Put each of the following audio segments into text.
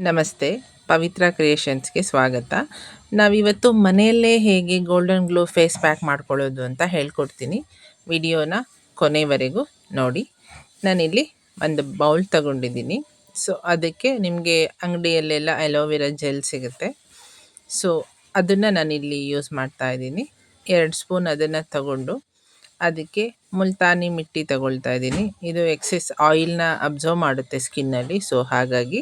ನಮಸ್ತೆ, ಪವಿತ್ರ ಕ್ರಿಯೇಷನ್ಸ್‌ಗೆ ಸ್ವಾಗತ. ನಾವಿವತ್ತು ಮನೆಯಲ್ಲೇ ಹೇಗೆ ಗೋಲ್ಡನ್ ಗ್ಲೋ ಫೇಸ್ ಪ್ಯಾಕ್ ಮಾಡ್ಕೊಳ್ಳೋದು ಅಂತ ಹೇಳ್ಕೊಡ್ತೀನಿ. ವಿಡಿಯೋನ ಕೊನೆವರೆಗೂ ನೋಡಿ. ನಾನಿಲ್ಲಿ ಒಂದು ಬೌಲ್ ತಗೊಂಡಿದ್ದೀನಿ. ಸೊ, ಅದಕ್ಕೆ ನಿಮಗೆ ಅಂಗಡಿಯಲ್ಲೆಲ್ಲ ಅಲೋವೆರಾ ಜೆಲ್ ಸಿಗುತ್ತೆ. ಸೊ, ಅದನ್ನು ನಾನಿಲ್ಲಿ ಯೂಸ್ ಮಾಡ್ತಾ ಇದ್ದೀನಿ. 2 ಸ್ಪೂನ್ ಅದನ್ನು ತಗೊಂಡು ಅದಕ್ಕೆ ಮುಲ್ತಾನಿ ಮಿಟ್ಟಿ ತಗೊಳ್ತಾ ಇದ್ದೀನಿ. ಇದು ಎಕ್ಸೆಸ್ ಆಯಿಲ್ನ ಅಬ್ಸರ್ವ್ ಮಾಡುತ್ತೆ ಸ್ಕಿನ್ನಲ್ಲಿ. ಸೊ ಹಾಗಾಗಿ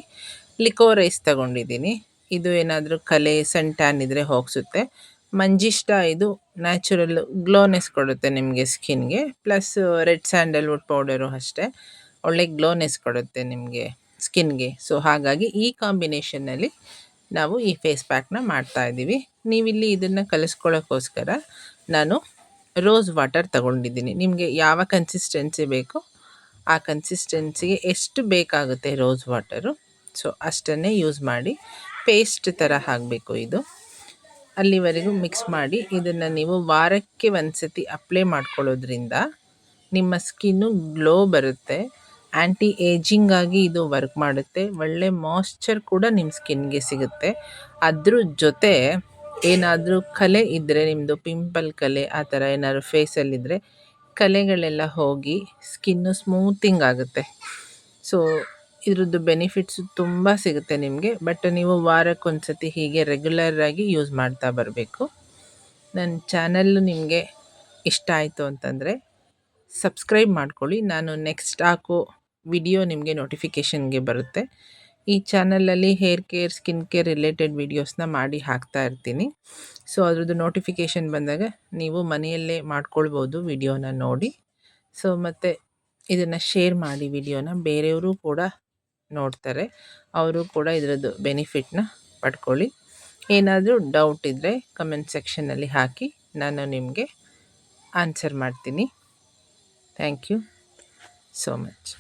ಲಿಕೋರೈಸ್ ತಗೊಂಡಿದ್ದೀನಿ. ಇದು ಏನಾದರೂ ಕಲೆ ಸನ್ ಟ್ಯಾನ್ ಇದ್ದರೆ ಹೋಗಿಸುತ್ತೆ. ಮಂಜಿಷ್ಟ ಇದು ನ್ಯಾಚುರಲ್ ಗ್ಲೋನೆಸ್ ಕೊಡುತ್ತೆ ನಿಮಗೆ ಸ್ಕಿನ್ಗೆ. ಪ್ಲಸ್ ರೆಡ್ ಸ್ಯಾಂಡಲ್ವುಡ್ ಪೌಡರು ಅಷ್ಟೇ ಒಳ್ಳೆ ಗ್ಲೋನೆಸ್ ಕೊಡುತ್ತೆ ನಿಮಗೆ ಸ್ಕಿನ್ಗೆ. ಸೊ ಹಾಗಾಗಿ ಈ ಕಾಂಬಿನೇಷನ್ನಲ್ಲಿ ನಾವು ಈ ಫೇಸ್ ಪ್ಯಾಕ್ನ ಮಾಡ್ತಾ ಇದ್ದೀವಿ. ನೀವಿಲ್ಲಿ ಇದನ್ನು ಕಲಿಸ್ಕೊಳ್ಳೋಕ್ಕೋಸ್ಕರ ನಾನು ರೋಸ್ ವಾಟರ್ ತಗೊಂಡಿದ್ದೀನಿ. ನಿಮಗೆ ಯಾವ ಕನ್ಸಿಸ್ಟೆನ್ಸಿ ಬೇಕೋ ಆ ಕನ್ಸಿಸ್ಟೆನ್ಸಿಗೆ ಎಷ್ಟು ಬೇಕಾಗುತ್ತೆ ರೋಸ್ ವಾಟರು, ಸೊ ಅಷ್ಟನ್ನೇ ಯೂಸ್ ಮಾಡಿ. ಪೇಸ್ಟ್ ಥರ ಆಗಬೇಕು ಇದು. ಅಲ್ಲಿವರೆಗೂ ಮಿಕ್ಸ್ ಮಾಡಿ ಇದನ್ನು ನೀವು ವಾರಕ್ಕೆ ಒಂದ್ಸತಿ ಅಪ್ಲೈ ಮಾಡ್ಕೊಳ್ಳೋದ್ರಿಂದ ನಿಮ್ಮ ಸ್ಕಿನ್ನು ಗ್ಲೋ ಬರುತ್ತೆ. ಆ್ಯಂಟಿ ಏಜಿಂಗ್ ಆಗಿ ಇದು ವರ್ಕ್ ಮಾಡುತ್ತೆ. ಒಳ್ಳೆ ಮಾಯ್ಶ್ಚರ್ ಕೂಡ ನಿಮ್ಮ ಸ್ಕಿನ್ಗೆ ಸಿಗುತ್ತೆ. ಅದ್ರ ಜೊತೆ ಏನಾದರೂ ಕಲೆ ಇದ್ದರೆ, ನಿಮ್ಮದು ಪಿಂಪಲ್ ಕಲೆ ಆ ಥರ ಏನಾದ್ರು ಫೇಸಲ್ಲಿದ್ದರೆ ಕಲೆಗಳೆಲ್ಲ ಹೋಗಿ ಸ್ಕಿನ್ನು ಸ್ಮೂತಿಂಗ್ ಆಗುತ್ತೆ. ಸೊ ಇದ್ರದ್ದು ಬೆನಿಫಿಟ್ಸು ತುಂಬ ಸಿಗುತ್ತೆ ನಿಮಗೆ. ಬಟ್ ನೀವು ವಾರಕ್ಕೊಂದ್ಸತಿ ಹೀಗೆ ರೆಗ್ಯುಲರಾಗಿ ಯೂಸ್ ಮಾಡ್ತಾ ಬರಬೇಕು. ನನ್ನ ಚಾನಲ್ಲು ನಿಮಗೆ ಇಷ್ಟ ಆಯಿತು ಅಂತಂದರೆ ಸಬ್ಸ್ಕ್ರೈಬ್ ಮಾಡ್ಕೊಳ್ಳಿ. ನಾನು ನೆಕ್ಸ್ಟ್ ಹಾಕೋ ವಿಡಿಯೋ ನಿಮಗೆ ನೋಟಿಫಿಕೇಷನ್ಗೆ ಬರುತ್ತೆ. ಈ ಚಾನಲಲ್ಲಿ hair care, skin care related ವೀಡಿಯೋಸ್ನ ಮಾಡಿ ಹಾಕ್ತಾ ಇರ್ತೀನಿ. ಸೊ ಅದ್ರದ್ದು ನೋಟಿಫಿಕೇಷನ್ ಬಂದಾಗ ನೀವು ಮನೆಯಲ್ಲೇ ಮಾಡ್ಕೊಳ್ಬೋದು ವಿಡಿಯೋನ ನೋಡಿ. ಸೊ ಮತ್ತು ಇದನ್ನು ಶೇರ್ ಮಾಡಿ ವಿಡಿಯೋನ, ಬೇರೆಯವರು ಕೂಡ ನೋಡ್ತಾರೆ, ಅವರು ಕೂಡ ಇದರದ್ದು ಬೆನಿಫಿಟ್ನ ಪಡ್ಕೊಳ್ಳಿ. ಏನಾದರೂ ಡೌಟ್ ಇದ್ದರೆ ಕಮೆಂಟ್ ಸೆಕ್ಷನಲ್ಲಿ ಹಾಕಿ, ನಾನು ನಿಮಗೆ ಆನ್ಸರ್ ಮಾಡ್ತೀನಿ. Thank you so much.